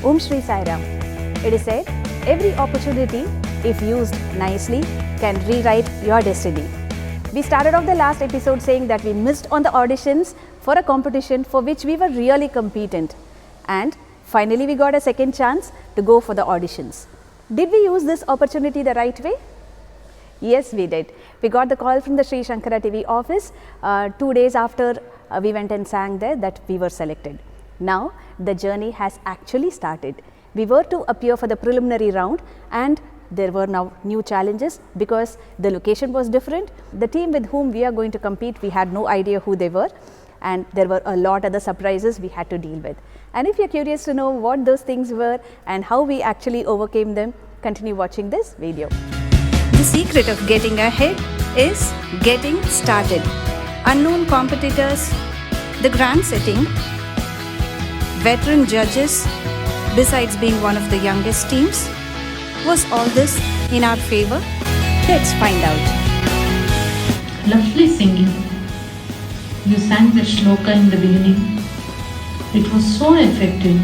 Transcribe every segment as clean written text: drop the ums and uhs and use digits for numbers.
Om Shri Sai Ram. It is said, every opportunity, if used nicely, can rewrite your destiny. We started off the last episode saying that we missed on the auditions for a competition for which we were really competent. And finally we got a second chance to go for the auditions. Did we use this opportunity the right way? Yes, we did. We got the call from the Sri Shankara TV office 2 days after we went and sang there that we were selected. Now the journey has actually started. We were to appear for the preliminary round and there were now new challenges because the location was different. The team with whom we are going to compete, we had no idea who they were, and there were a lot of other surprises we had to deal with. And if you are curious to know what those things were and how we actually overcame them, continue watching this video. The secret of getting ahead is getting started. Unknown competitors, the grand setting, veteran judges, besides being one of the youngest teams. Was all this in our favor? Let's find out. Lovely singing. You sang the shloka in the beginning. It was so effective.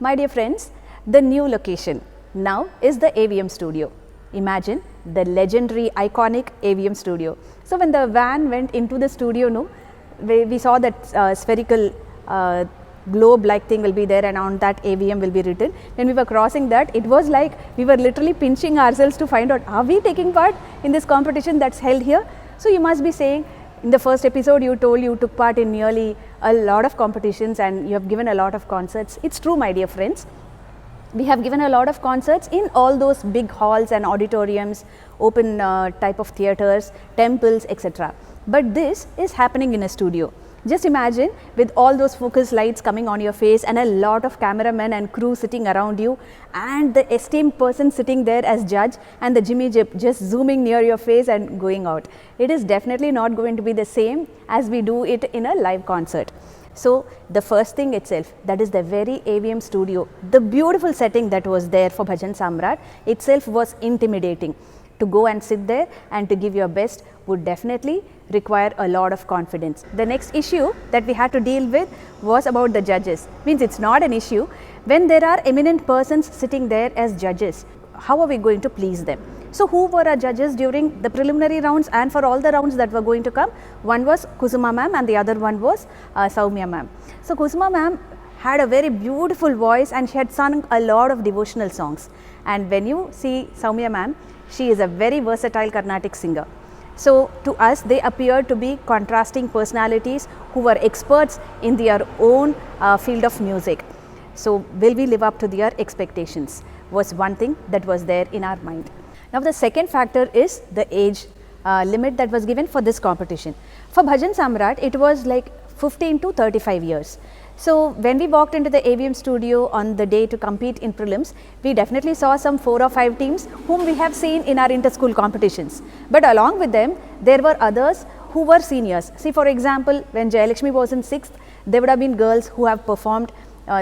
My dear friends, the new location now is the AVM studio. Imagine the legendary, iconic AVM studio. So when the van went into the studio, we saw that spherical globe-like thing will be there and on that AVM will be written. When we were crossing that, it was like we were literally pinching ourselves to find out, are we taking part in this competition that's held here? So you must be saying, in the first episode you told you took part in nearly a lot of competitions and you have given a lot of concerts. It's true, my dear friends. We have given a lot of concerts in all those big halls and auditoriums, open type of theatres, temples, etc. But this is happening in a studio. Just imagine with all those focus lights coming on your face and a lot of cameramen and crew sitting around you and the esteemed person sitting there as judge and the Jimmy Jip just zooming near your face and going out. It is definitely not going to be the same as we do it in a live concert. So the first thing itself, that is the very AVM studio, the beautiful setting that was there for Bhajan Samrat itself was intimidating. To go and sit there and to give your best would definitely require a lot of confidence. The next issue that we had to deal with was about the judges. Means it's not an issue. When there are eminent persons sitting there as judges, how are we going to please them? So who were our judges during the preliminary rounds and for all the rounds that were going to come? One was Kusuma ma'am and the other one was Soumya ma'am. So Kusuma ma'am had a very beautiful voice and she had sung a lot of devotional songs. And when you see Soumya ma'am, she is a very versatile Carnatic singer. So to us, they appear to be contrasting personalities who were experts in their own field of music. So will we live up to their expectations was one thing that was there in our mind. Now the second factor is the age limit that was given for this competition. For Bhajan Samrat, it was like 15 to 35 years. So when we walked into the AVM studio on the day to compete in prelims, we definitely saw some 4 or 5 teams whom we have seen in our inter-school competitions. But along with them, there were others who were seniors. See, for example, when Jayalakshmi was in 6th, there would have been girls who have performed,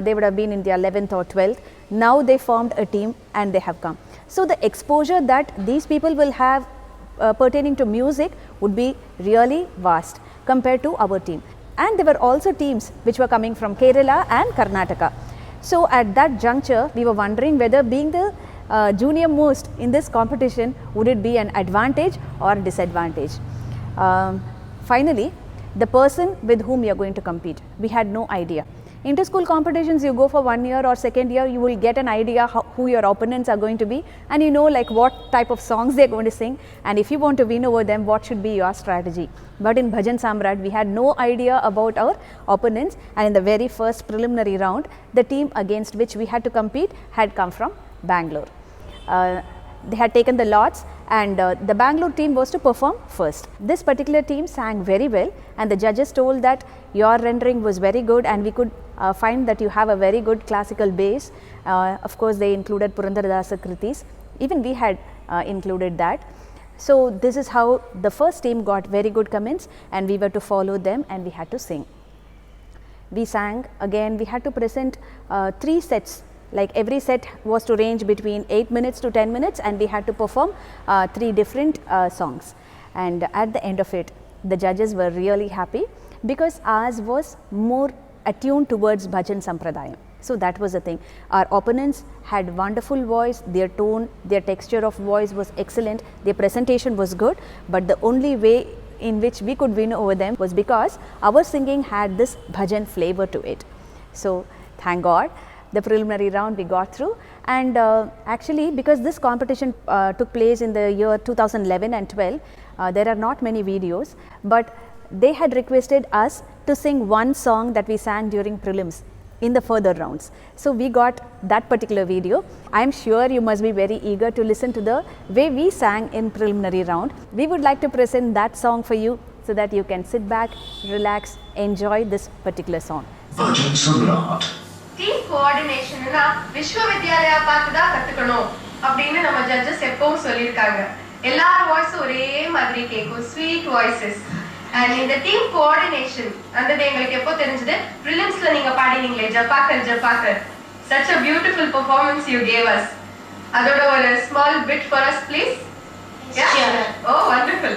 they would have been in their 11th or 12th. Now they formed a team and they have come. So the exposure that these people will have pertaining to music would be really vast compared to our team. And there were also teams which were coming from Kerala and Karnataka. So at that juncture, we were wondering whether being the junior most in this competition, would it be an advantage or disadvantage? Finally, the person with whom we are going to compete, we had no idea. Inter-school competitions, you go for 1 year or second year, you will get an idea who your opponents are going to be and you know like what type of songs they are going to sing, and if you want to win over them, what should be your strategy. But in Bhajan Samrat, we had no idea about our opponents, and in the very first preliminary round, the team against which we had to compete had come from Bangalore. They had taken the lots and the Bangalore team was to perform first. This particular team sang very well, and the judges told that your rendering was very good, and we could find that you have a very good classical bass. Of course, they included Purandaradasa Kritis. Even we had included that. So this is how the first team got very good comments, and we were to follow them, and we had to sing. We sang again. We had to present 3 sets. Like every set was to range between 8 minutes to 10 minutes, and we had to perform 3 different songs. And at the end of it, the judges were really happy because ours was more attuned towards bhajan sampradayam. So that was the thing. Our opponents had wonderful voice, their tone, their texture of voice was excellent, their presentation was good, but the only way in which we could win over them was because our singing had this bhajan flavor to it. So thank God, the preliminary round we got through, and actually because this competition took place in the year 2011 and 12, there are not many videos, but they had requested us to sing one song that we sang during prelims in the further rounds. So we got that particular video. I am sure you must be very eager to listen to the way we sang in preliminary round. We would like to present that song for you so that you can sit back, relax, enjoy this particular song. Bhajan Samrat. Team கோஆர்டினேஷன்னா விஸ்வவித்யாலயா பார்த்து தான் கத்துக்கணும் அப்படின்னு நம்ம judges எப்பவும் சொல்லியிருக்காங்க. எல்லார் வாய்ஸும் ஒரே மாதிரி கேட்கும், ஸ்வீட் வாய்ஸஸ். அண்ட் இந்த டீம் கோஆர்டினேஷன் அந்த எங்களுக்கு எப்போ தெரிஞ்சது, பிரிலிம்ஸ்ல நீங்க பாடினீங்களே ஜப்பாக்கர் ஜப்பாக்கர், such a beautiful performance you gave us. அதோட ஒரு small bit for us please. Yeah. Oh, wonderful.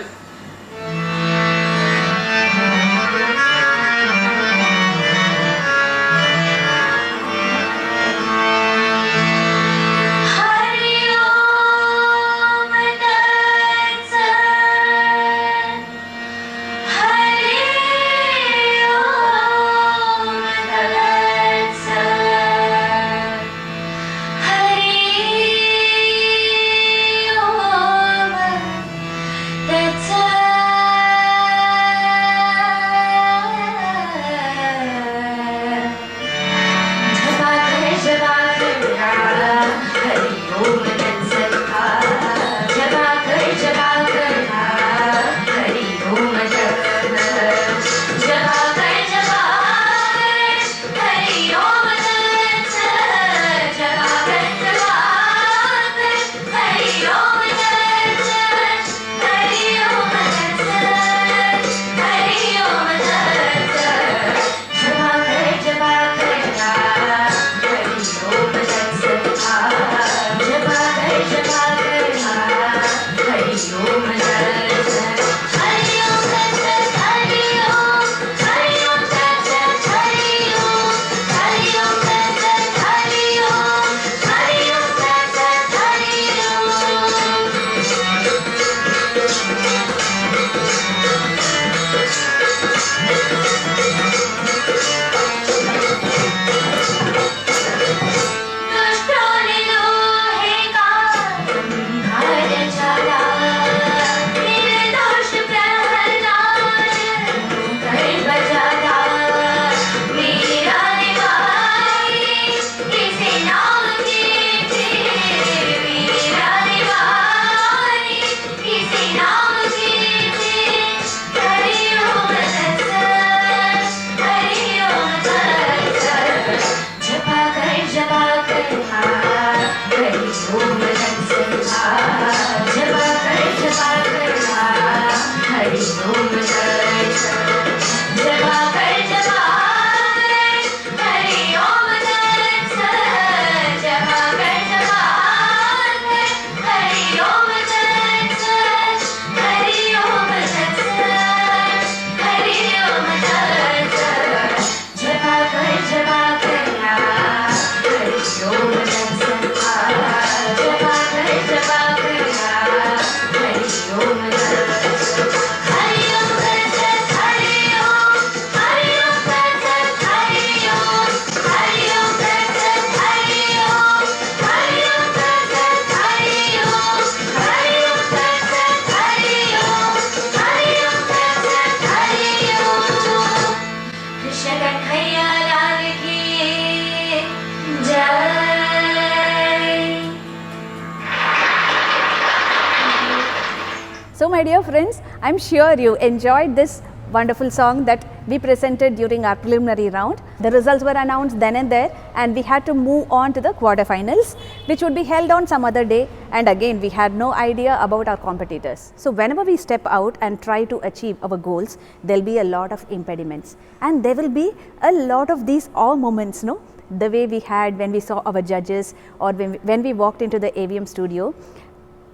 my dear friends, I'm sure you enjoyed this wonderful song that we presented during our preliminary round. The results were announced then and there, and we had to move on to the quarterfinals, which would be held on some other day, and again we had no idea about our competitors. So whenever we step out and try to achieve our goals, there will be a lot of impediments, and there will be a lot of these awe moments, no? The way we had when we saw our judges, or when we walked into the AVM studio.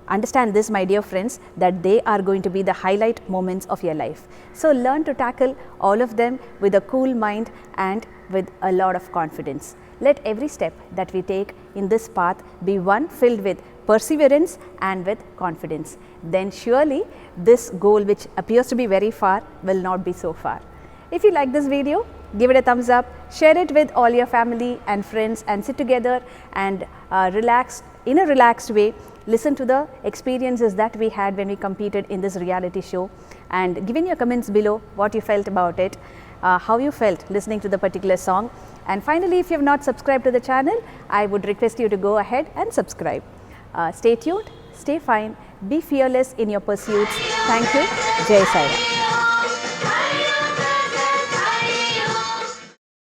Understand this, my dear friends, that they are going to be the highlight moments of your life. So learn to tackle all of them with a cool mind and with a lot of confidence. Let every step that we take in this path be one filled with perseverance and with confidence. Then surely this goal, which appears to be very far, will not be so far. If you like this video, give it a thumbs up, share it with all your family and friends, and sit together and relax in a relaxed way. Listen to the experiences that we had when we competed in this reality show, and give in your comments below what you felt about it, how you felt listening to the particular song. And finally, if you have not subscribed to the channel, I would request you to go ahead and subscribe. Stay tuned, stay fine, be fearless in your pursuits. Thank you. Jai Sai Ram.